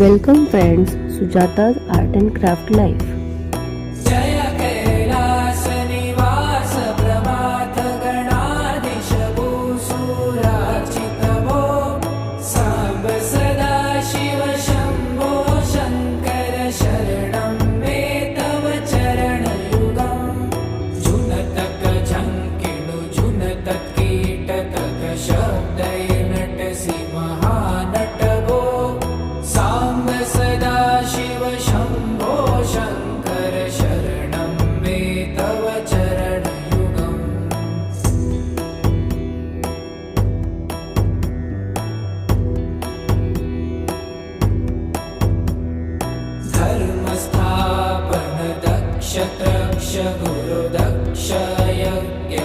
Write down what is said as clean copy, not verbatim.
Welcome friends, Sujata's Art and Craft Life. जय कैलास निवास प्रमाथ गणाधीश भूसुरार्चित भो सांब सदा शिव शंभो शंकर शरणं मे तव चरणयुगम् झुनतक झंकिणु झुनतक कीटतक शब्दैर्नटसि महानट भो सांब सदा शिव शंभो शंकर शरणं मे तव चरणयुगम् धर्मस्थापन दक्ष त्रक्ष गुरुदक्ष यज्ञ